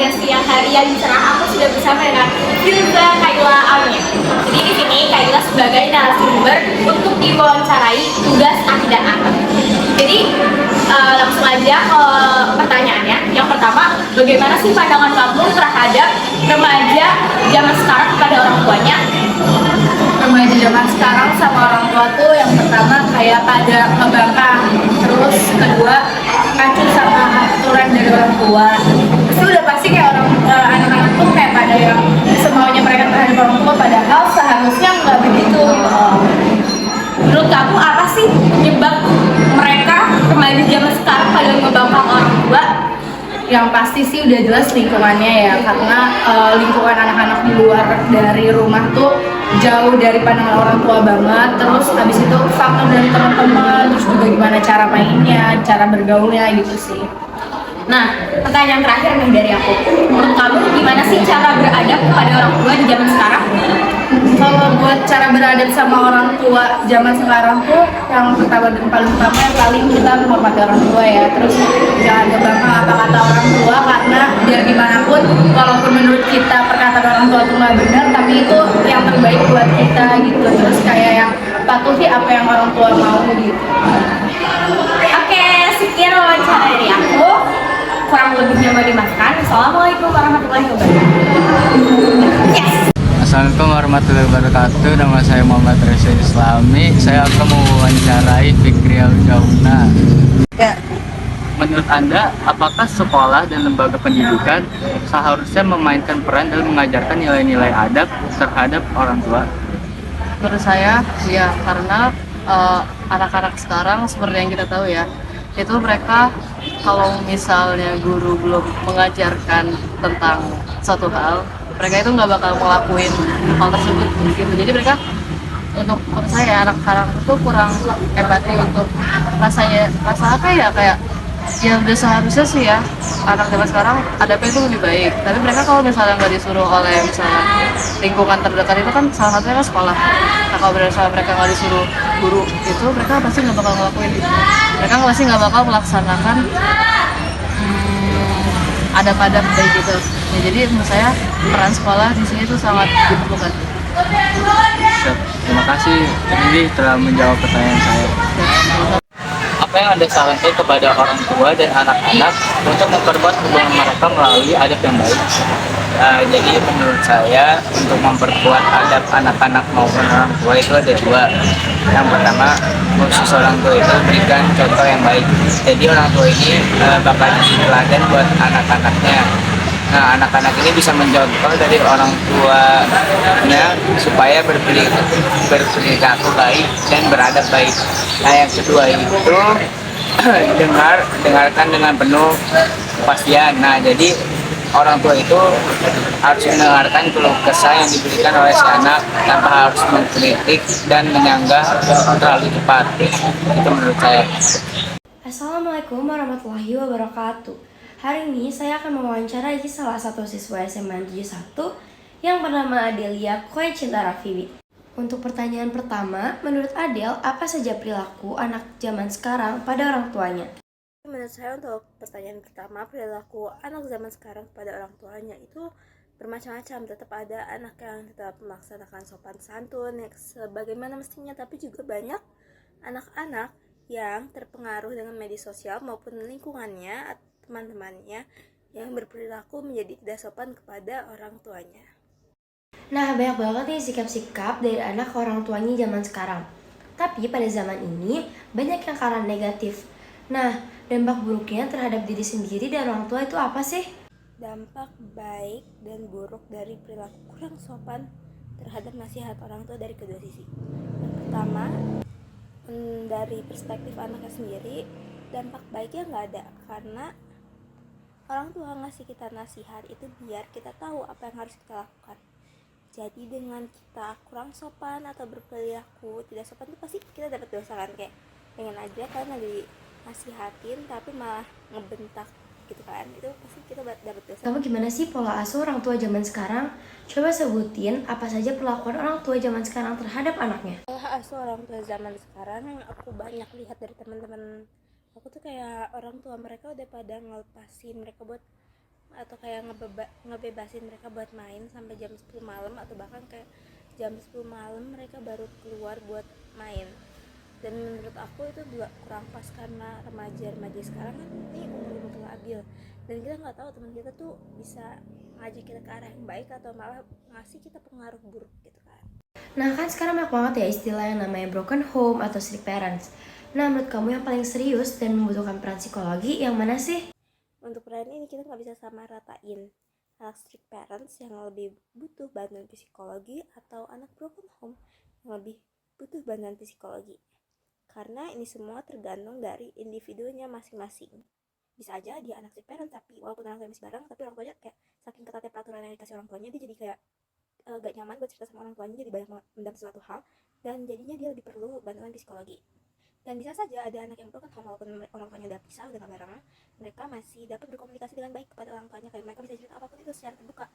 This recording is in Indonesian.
pada siang hari yang cerah, aku sudah bersama dengan Firza Kaila Amin. Jadi di sini Kaila sebagai narasumber untuk diwawancarai tugas akidah anak. Jadi langsung aja ke pertanyaannya. Yang pertama, bagaimana sih pandangan kamu terhadap remaja zaman sekarang kepada orang tuanya? Remaja zaman sekarang sama orang tua tuh yang pertama kayak pada ngebangkang, terus kedua ngacu sama aturan dari orang tua. Terus udah pasti kayak anak-anak tuh kayak pada yang semaunya mereka terhadap orang tua, padahal seharusnya nggak begitu gitu. Menurut kamu apa sih penyebab mereka remaja zaman sekarang pada ngebangkang orang tua? Yang pasti sih udah jelas lingkungannya ya, karena lingkungan anak-anak di luar dari rumah tuh jauh dari pandangan orang tua banget. Terus habis itu faktor dari teman-teman, terus juga gimana cara mainnya, cara bergaulnya gitu sih. Nah, pertanyaan terakhir nih dari aku. Menurut kamu gimana sih cara beradab kepada orang tua di zaman sekarang? Kalau buat cara beradab sama orang tua zaman sekarang tuh yang pertama dan paling utama yang paling kita menghormati orang tua ya. Terus jangan ngebangkang apa kata orang tua, karena biar gimana pun walaupun menurut kita perkataan orang tua itu nggak benar, tapi itu yang terbaik buat kita gitu. Terus kayak yang patuhi apa yang orang tua mau gitu. Oke, sekian wawancara dari aku. Kurang lebihnya mohon dimaafkan. Assalamualaikum warahmatullahi wabarakatuh. Yes. Assalamualaikum warahmatullahi wabarakatuh. Nama saya Muhammad Reza Islami. Saya akan mewawancarai Fikrial Jauna. Ya. Menurut Anda, apakah sekolah dan lembaga pendidikan seharusnya memainkan peran dalam mengajarkan nilai-nilai adab terhadap orang tua? Menurut saya, ya, karena anak-anak sekarang seperti yang kita tahu ya, itu mereka kalau misalnya guru belum mengajarkan tentang suatu hal, mereka itu nggak bakal ngelakuin hal tersebut gitu. Jadi mereka, untuk menurut saya, anak sekarang itu kurang empati untuk rasa apa ya, kayak ya udah seharusnya sih ya anak zaman sekarang adabnya itu lebih baik. Tapi mereka kalau misalnya nggak disuruh oleh misalnya lingkungan terdekat itu kan salah satunya kan sekolah. Nah kalau misalnya mereka nggak disuruh guru itu, mereka pasti nggak bakal ngelakuin itu. Mereka pasti nggak bakal melaksanakan adab-adab kayak gitu. Ya, jadi menurut saya peran sekolah di sini tuh sangat diperlukan. Terima kasih, ini telah menjawab pertanyaan saya. Apa yang Anda sarankan kepada orang tua dan anak-anak untuk memperkuat hubungan mereka melalui adab yang baik? Jadi menurut saya, untuk memperkuat adab anak-anak maupun orang tua itu ada dua. Yang pertama, khusus orang tua itu berikan contoh yang baik. Jadi orang tua ini bakal jadi teladan buat anak-anaknya. Nah, anak-anak ini bisa mencontoh dari orang tuanya supaya berperilaku baik dan beradab baik. Nah, yang kedua itu dengarkan dengan penuh kepastian. Nah, jadi orang tua itu harus mendengarkan keluh kesah yang diberikan oleh si anak tanpa harus mengkritik dan menyanggah terlalu cepat. Itu menurut saya. Assalamualaikum warahmatullahi wabarakatuh. Hari ini saya akan mewawancarai salah satu siswa SMA 71 yang bernama Adelia Koy Cinta Rafiwi. Untuk pertanyaan pertama, menurut Adel, apa saja perilaku anak zaman sekarang pada orang tuanya? Menurut saya untuk pertanyaan pertama, perilaku anak zaman sekarang kepada orang tuanya itu bermacam-macam. Tetap ada anak yang tetap melaksanakan sopan santun sebagaimana mestinya, tapi juga banyak anak-anak yang terpengaruh dengan media sosial maupun lingkungannya, teman-temannya, yang berperilaku menjadi tidak sopan kepada orang tuanya. Nah, banyak banget nih sikap-sikap dari anak ke orang tuanya zaman sekarang. Tapi pada zaman ini, banyak yang karena negatif. Nah, dampak buruknya terhadap diri sendiri dan orang tua itu apa sih? Dampak baik dan buruk dari perilaku kurang sopan terhadap nasihat orang tua dari kedua sisi. Yang pertama, dari perspektif anaknya sendiri, dampak baiknya nggak ada, karena orang tua ngasih kita nasihat itu biar kita tahu apa yang harus kita lakukan. Jadi dengan kita kurang sopan atau berperilaku tidak sopan itu pasti kita dapat dosa kan, kayak pengen aja kan dinasihatin tapi malah ngebentak gitu kan, itu pasti kita dapat dosa. Kamu gimana sih pola asuh orang tua zaman sekarang? Coba sebutin apa saja perlakuan orang tua zaman sekarang terhadap anaknya. Pola asuh orang tua zaman sekarang yang aku banyak lihat dari teman-teman aku tuh kayak orang tua mereka udah pada ngelepasin mereka buat atau kayak ngebebasin mereka buat main sampai jam 10 malam, atau bahkan kayak jam 10 malam mereka baru keluar buat main. Dan menurut aku itu juga kurang pas, karena remaja sekarang kan ini umur labil, dan kita nggak tahu teman kita tuh bisa ngajak kita ke arah yang baik atau malah ngasih kita pengaruh buruk gitu kan. Nah kan sekarang banyak banget ya istilah yang namanya broken home atau strict parents. Nah menurut kamu yang paling serius dan membutuhkan peran psikologi yang mana sih? Untuk peran ini kita nggak bisa sama ratain anak strict parents yang lebih butuh bantuan psikologi atau anak broken home yang lebih butuh bantuan psikologi, karena ini semua tergantung dari individunya masing-masing. Bisa aja dia anak strict parent, tapi walaupun orang tuanya masih bareng, tapi orang tuanya kayak saking ketatnya peraturan yang dikasih orang tuanya, dia jadi kayak gak nyaman buat cerita sama orang tuanya, jadi banyak mendam suatu hal, dan jadinya dia lebih perlu bantuan psikologi. Dan bisa saja ada anak yang broken home, walaupun orang tuanya udah pisah, udah gak bareng, mereka masih dapat berkomunikasi dengan baik kepada orang tuanya, kayak mereka bisa cerita apapun itu secara terbuka.